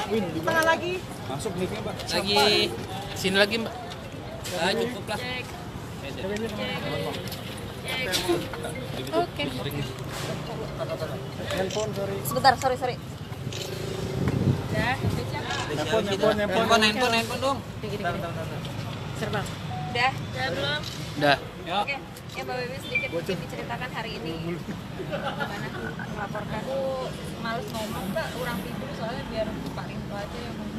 Tengah lagi. Masuk mic-nya, Mbak. Lagi sini lagi, Mbak. Ah, cukup lah. Oke. Handphone, sorry. Sebentar, sorry. Udah. Handphone dong. Serba. Udah belum? Udah. Oke. Ya Mbak Bebi sedikit mungkin diceritakan hari ini gimana melaporkan. Aku males ngomong, Mbak. Kurang tidur soalnya biar Pak Rinto aja yang ngomong.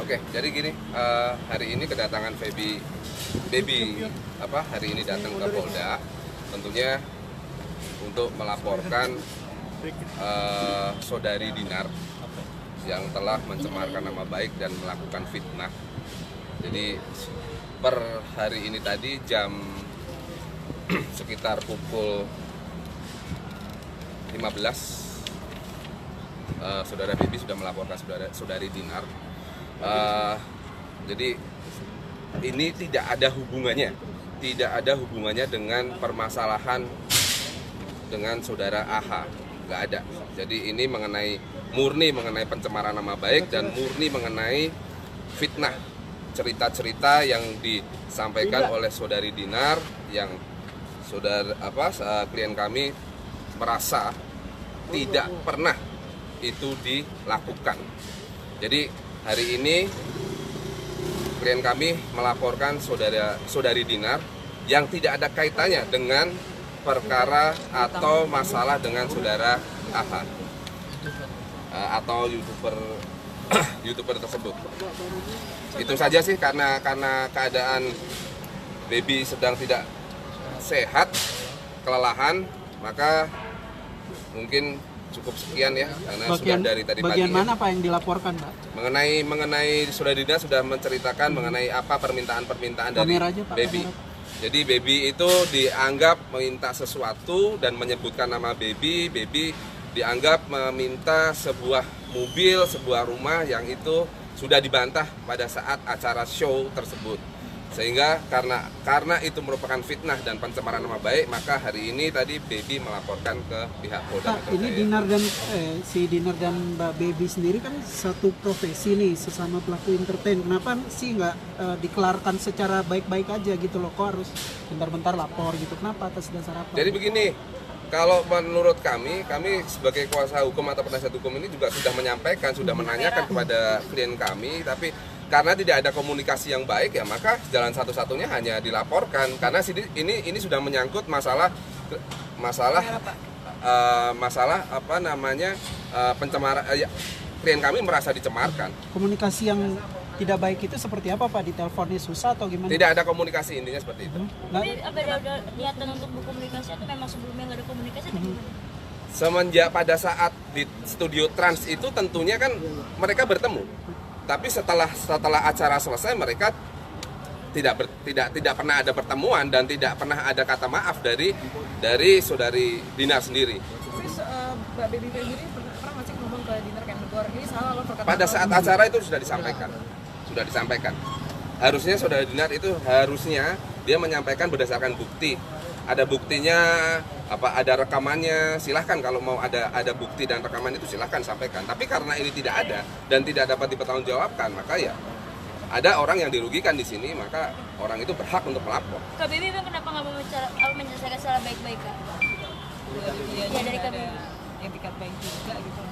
Oke, jadi gini, hari ini kedatangan Baby hari ini datang ke Polda, tentunya untuk melaporkan saudari Dinar yang telah mencemarkan nama baik dan melakukan fitnah. Jadi per hari ini tadi jam sekitar pukul 15, saudara Baby sudah melaporkan saudari Dinar. Jadi ini tidak ada hubungannya dengan permasalahan dengan saudara AH, nggak ada. Jadi ini murni mengenai pencemaran nama baik dan murni mengenai fitnah, cerita-cerita yang disampaikan oleh saudari Dinar yang klien kami merasa tidak pernah itu dilakukan. Jadi hari ini klien kami melaporkan saudari Dinar yang tidak ada kaitannya dengan perkara atau masalah dengan saudara AH atau youtuber tersebut. Itu saja sih, karena keadaan Baby sedang tidak sehat, kelelahan, maka mungkin cukup sekian ya, karena sudah dari tadi pagi. Bagian mana Pak yang dilaporkan, Pak? Mengenai saudari Dina sudah menceritakan mengenai apa permintaan dari Baby. Jadi Baby itu dianggap meminta sesuatu dan menyebutkan nama Baby dianggap meminta sebuah mobil, sebuah rumah yang itu sudah dibantah pada saat acara show tersebut. Sehingga karena itu merupakan fitnah dan pencemaran nama baik, maka hari ini tadi Baby melaporkan ke pihak Polda. Pak, ini Dinar dan si Dinar dan Mbak Baby sendiri kan satu profesi nih, sesama pelaku entertain. Kenapa sih nggak dikelarkan secara baik-baik aja gitu loh? Kok harus bentar-bentar lapor gitu? Kenapa, atas dasar apa? Jadi begini, kalau menurut kami sebagai kuasa hukum atau penasihat hukum ini juga sudah menyampaikan, sudah menanyakan kepada klien kami, tapi karena tidak ada komunikasi yang baik ya, maka jalan satu-satunya hanya dilaporkan, karena ini sudah menyangkut masalah pencemaran. Klien kami merasa dicemarkan. Komunikasi yang tidak baik itu seperti apa Pak? Di teleponnya susah atau gimana? Tidak ada komunikasi, intinya seperti itu. Tapi ada niatan untuk berkomunikasi atau memang sebelumnya nggak ada komunikasi atau gimana? Semenjak pada saat di studio Trans itu tentunya kan mereka bertemu. Tapi setelah acara selesai mereka tidak pernah ada pertemuan dan tidak pernah ada kata maaf dari saudari Dinar sendiri. Terus Mbak Baby sendiri pernah masih ngomong ke Dinar kayak berdua, ini salah lo perkataan. Pada saat acara itu sudah disampaikan. Harusnya saudari Dinar itu dia menyampaikan berdasarkan bukti. Ada buktinya, ada rekamannya, silahkan kalau mau ada bukti dan rekaman itu silahkan sampaikan. Tapi karena ini tidak ada dan tidak dapat dipertanggungjawabkan, maka ya ada orang yang dirugikan di sini, maka orang itu berhak untuk melapor. Kak Baby kenapa nggak mau menyelesaikan secara baik-baik, Kak? Ya dari Kak Baby. Etikat baik juga gitu.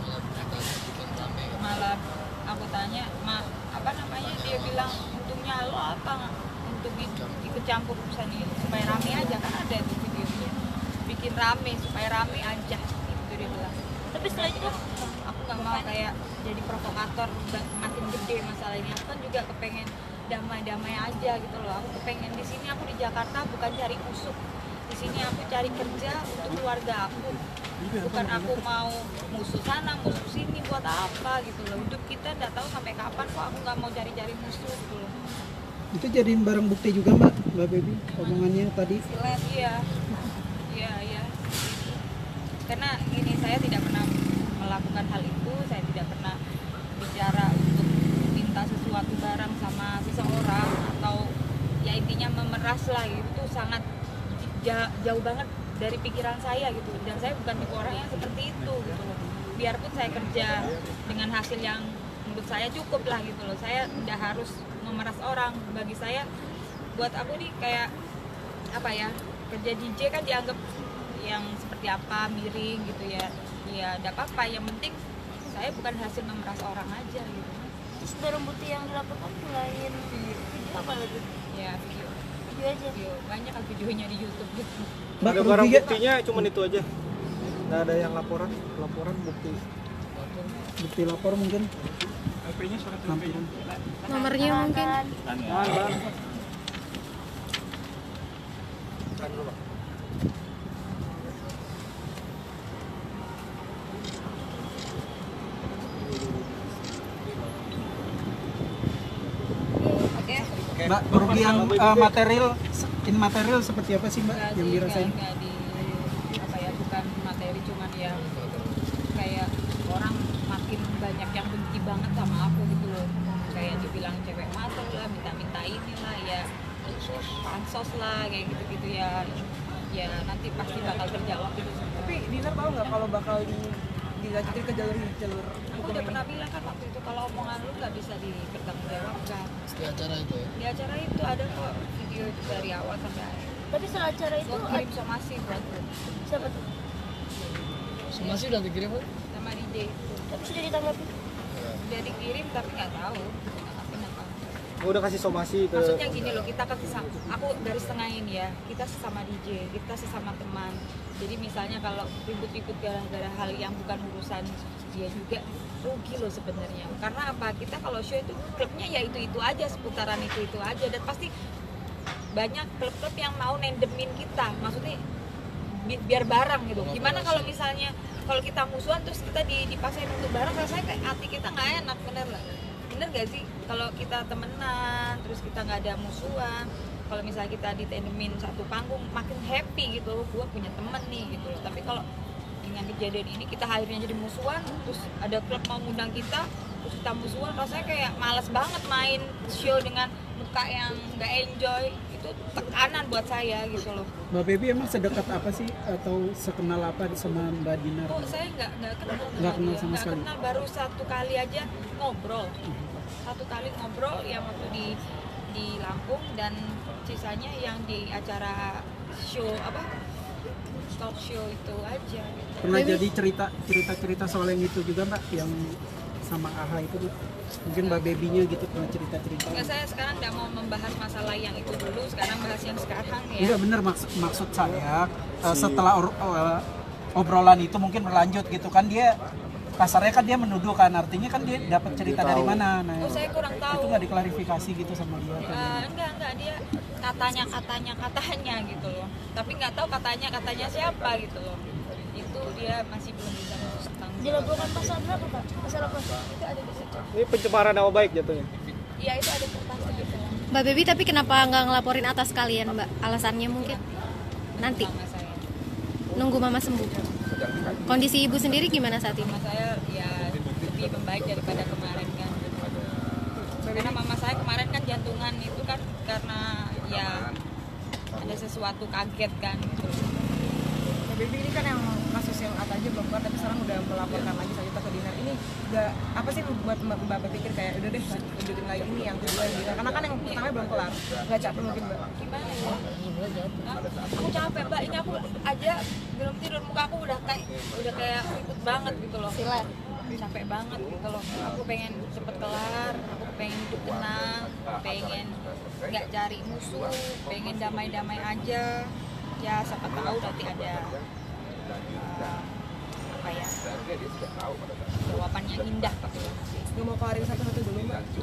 Malah aku tanya, dia bilang untungnya lo apa untuk ikut campur urusan ini supaya rame aja, kan ada itu videonya, bikin rame supaya rame aja itu dia bilang. Tapi setelah itu Aku nggak mau kayak jadi provokator makin gede masalah ini. Aku kan juga kepengen damai-damai aja gitu loh. Aku kepengen di sini, aku di Jakarta bukan cari musuh. Di sini aku cari kerja untuk keluarga aku. Bukan aku mau musuh sana, musuh sini, buat apa gitu loh. Hidup kita nggak tahu sampai kapan, kok aku nggak mau cari-cari musuh gitu loh. Itu jadiin barang bukti juga Mbak Baby omongannya tadi? Iya. Karena ini saya tidak pernah melakukan hal itu, saya tidak pernah bicara untuk minta sesuatu barang sama seseorang atau ya intinya memeras lah, itu sangat jauh banget dari pikiran saya gitu. Dan saya bukan tipe orang yang seperti itu gitu loh. Biarpun saya kerja dengan hasil yang menurut saya cukup lah gitu loh. Saya tidak harus memeras orang. Bagi saya, buat aku nih kayak apa ya, kerja DJ kan dianggap yang seperti apa, miring gitu ya. Ya tidak apa-apa, yang penting saya bukan hasil memeras orang aja gitu. Terus barang bukti yang dilaporkan selain video apa lagi? Ya video Video aja. banyak kan videonya di YouTube gitu. Mbak, Ada barang kerugian- buktinya cuman itu aja. Nggak ada yang laporan bukti. bukti lapor mungkin lampiran. Nomornya mungkin. Oke. Mbak, kerugian material seperti apa sih Mbak Enggak yang sih, dirasain? enggak di apa ya, bukan materi, cuman ya kayak orang makin banyak yang benci banget sama aku gitu loh, kayak dibilang cewek matre lah, minta inilah ya, pansos lah, kayak gitu-gitu ya. Ya nanti pasti bakal terjawab gitu. Tapi Dinar tahu nggak kalau bakal dilanjutin ke jalur Aku hukum udah ini? pernah bilang kan waktu itu, kalau omongan lu nggak bisa dipertanggungjawabkan. Di acara itu ya. Di acara itu ada kok video itu dari awal sampai akhir. Tapi setelah acara itu Gua kirim somasi buat lu siapa tuh? Masih udah dikirim kan? sama DJ. Tapi sudah ditanggapi. Udah dikirim tapi nggak tahu nanggapin apa. Gua udah kasih somasi ke Maksudnya gini loh, kita kan aku dari setengah ini ya, kita sesama DJ, kita sesama teman. Jadi misalnya kalau ribut-ribut gara-gara hal yang bukan urusan dia juga rugi loh sebenarnya. Karena apa? Kita kalau show itu klubnya ya itu aja, seputaran itu aja, dan pasti banyak klub-klub yang mau nendemin kita. Maksudnya biar bareng gitu. Gimana kalau misalnya kalau kita musuhan terus kita dipaksain untuk bareng, rasanya kayak hati kita nggak enak, bener gak sih? Kalau kita temenan terus kita nggak ada musuhan, kalau misalnya kita ditendemin satu panggung makin happy gitu, gue punya temen nih gitu loh. Tapi kalau dengan kejadian ini kita akhirnya jadi musuhan, terus ada klub mau ngundang kita terus kita musuhan, rasanya kayak males banget main show dengan muka yang nggak enjoy. Itu tekanan buat saya gitu loh. Mbak Baby emang sedekat apa sih atau sekenal apa sama Mbak Dinar? Oh, saya nggak kenal Nggak kenal dia. sama Nggak sekali. kenal, baru satu kali aja ngobrol. Satu kali ngobrol yang waktu di Lampung, dan sisanya yang di acara show apa, talk show itu aja gitu. Pernah jadi cerita soal yang itu juga Mbak, yang sama AHA itu Mbak? Mungkin Mbak Baby-nya gitu pernah cerita-cerita. Nggak, saya sekarang nggak mau membahas masalah yang itu dulu, sekarang bahas yang sekarang ya. Enggak bener, maksud saya setelah obrolan itu mungkin berlanjut gitu kan, dia kasarnya kan dia menuduh kan, artinya kan dia dapat cerita dari mana. Nah, Oh, saya kurang tahu. itu nggak diklarifikasi gitu sama dia kan. Enggak, dia katanya gitu loh, tapi nggak tahu katanya siapa gitu loh. Itu dia masih belum bisa tanggung jawab. Dilaporkan pasal berapa Pak? Pasal apa? Itu ada di situ. ini pencemaran nama baik jatuhnya. Iya, itu ada kertasnya gitu lah. Mbak Baby, tapi kenapa nggak ngelaporin atas kalian, Mbak? Alasannya mungkin nanti Sama saya. nunggu mama sembuh. Kondisi ibu sendiri gimana saat ini? Mama saya ya lebih membaik daripada kemarin kan. Karena mama saya kemarin kan jantungan itu kan karena ya ada sesuatu kaget kan gitu. Nah, Baby ini kan yang kasus yang apa aja belum keluar, tapi sekarang udah melaporkan lagi selanjutnya ke Dinar. Ini nggak apa sih buat Mbak pikir kayak udah deh lanjutin lagi ini yang kedua yang Dinar, karena kan yang pertamanya belum kelar. Nggak capek mungkin Mbak? Gimana ya? Hah? Aku capek Mbak, ini aku aja belum tidur, muka aku udah kayak ribut banget gitu loh. Silat. Capek banget gitu loh. Aku pengen cepet kelar, aku pengen hidup tenang, pengen nggak cari musuh, pengen damai-damai aja. Ya siapa tahu nanti ada apa ya, jawaban yang indah. Nggak mau kelarin satu-satu dulu Mbak?